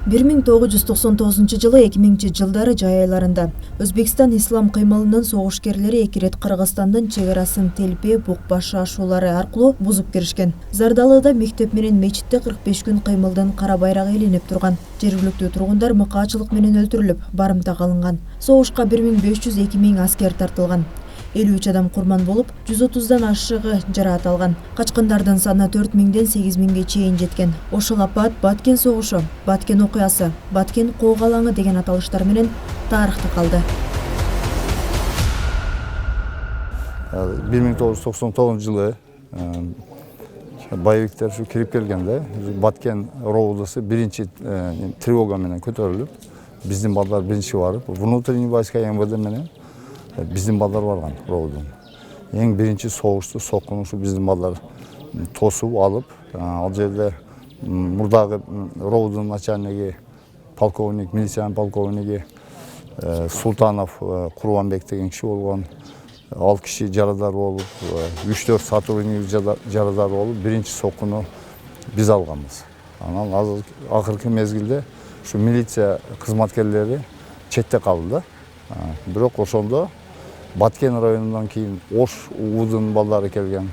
1999 жылы 2000 жылдары жай айларында Өзбекстан ислам кыймылынын согушкерлери 2 рет Кыргызстандын чегарасын Телпе, Букбашы ашуулары аркылуу бузуп киришкен. Зардалыда мектеп менен мечитте 45 күн кыймылдын кара байрагы илинип турган. Жергиликтүү тургундар мыкаачылык менен өлтүрүлүп, барымта кылынган. Согушка 1500-2000 аскер тартылган. 53 адам курман болуп, 130дан ашыгы жараат алган. Качкындардын саны 4000ден 8000ге чейин жеткен. Ошол апат Баткен согушу, Баткен окуясы, Баткен коогалаңы деген аталыштар менен тарыхта калды. 1999 жылы боевиктер кирип келгенде Баткен роудасы биринчи тревога менен көтөрүлүп, биздин балдар биринчи барып, внутренний войска МВД менен биздин балдар барган роудун. Эң биринчи согушту, соккунушу биздин балдар тосуп алып, ал жерде мурдагы роудун начальниги, полковник, милициянын полковниги Султанов Курбанбек деген киши болгон. Ал киши жарадар болуп, 3-4 сотрудник жарадар болуп, биринчи соккуну биз алганбыз. Анан акыркы мезгилде ушу милиция кызматкерлери четте калды. Бирок ошондо Баткен районунан кийин Ош уудун балдары келген,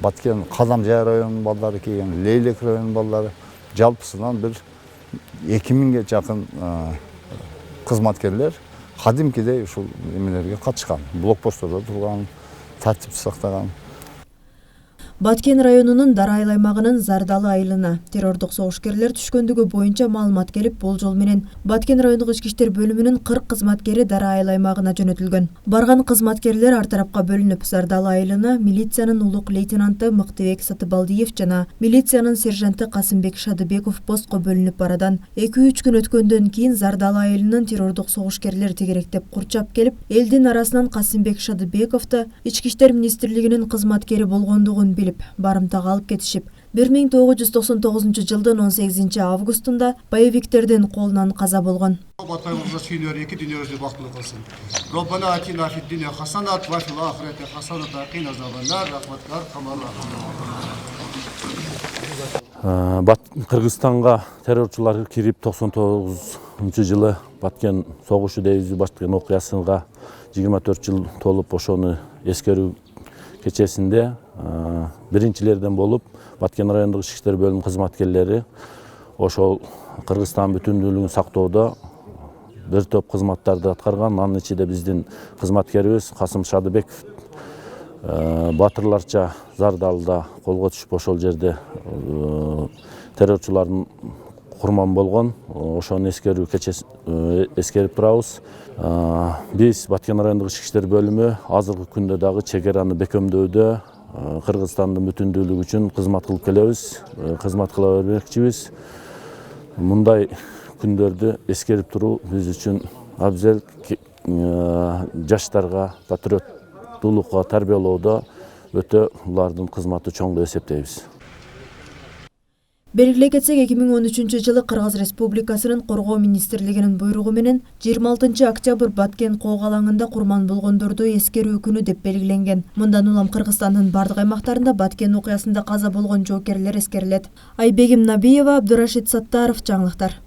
Баткен Кадам жай районунун балдары келген, Лейлек районунун балдары, жалпысынан бир 2000ге жакын кызматкерлер кадимкидей ушул эмелерге катышкан, блокпосттордо турган, тартип сактаган. Баткен районунун Дарайыл аймагынын Зардалы айылына террордук согушкерлер түшкөндүгү боюнча маалымат келип, болжол менен Баткен райондук ички иштер бөлүмүнүн 40 кызматкери Дарайыл аймагына жөнөтүлгөн. Барган кызматкерлер ар тарапка бөлүнүп, Зардалы айылына милициянын улук лейтенанты Мыктыбек Сатыбалдиев жана милициянын сержанты Касымбек Шадыбеков постко бөлүнүп барадан 2-3 күн өткөндөн кийин Зардалы айылынын террордук согушкерлер тегеректеп курчап келип, элдин арасынан Касымбек Шадыбековду ички иштер министрлигинин кызматкери болгондугун билип, барымтага алып кетишип, 1999 жылдын 18 августунда боевиктердин колунан каза болгон. Батайымызга сүйүнөр, эки дүйнөбүздү бактылуу кылсын. Роббана атина фид дүйнө хасанат ва фил ахирати хасанат ва кина азабаннар, рахматкар камалла. Кыргызстанга террорчулар кирип 99 жылы Баткен согушу дейбиз, Баткен окуясына 24 жыл толуп, ошону эскерүү кечесинде биринчилерден болуп Баткен райондук ички иштер бөлүмүнүн кызматкерлери ошол Кыргызстан бүтүндүүлүгүн сактоодо бир топ кызматтарды аткарган. Анын ичинде биздин кызматкерибиз Касым Шадыбеков батырларча Зардалыда колго түшүп, ошол жерде террорчулардын курман болгон. Ошону эскерип турабыз. Биз Баткен райондук ички иштер бөлүмү азыркы күндө дагы чегараны бекемдөөдө Кыргызстандын бүтүндүүлүгү үчүн кызмат кылып келебиз, кызмат кыла бермекчибиз. Мындай күндөрдү эскерип туруу биз үчүн абзел, жаштарга патриоттуулукка тарбиялоодо өтө улардын кызматы чоң деп эсептейбиз. Белгилей кетсек, 2013 жылы Кыргыз Республикасынын Коргоо министрлигинин буйругу менен 26 октябрь Баткен коогалаңында курман болгондорду эскерүү күнү деп белгиленген. Мындан улам Кыргызстандын бардык аймактарында Баткен окуясында каза болгон жоокерлер эскерилет. Айбегим Набиева, Абдурашид Саттаров, жаңылыктар.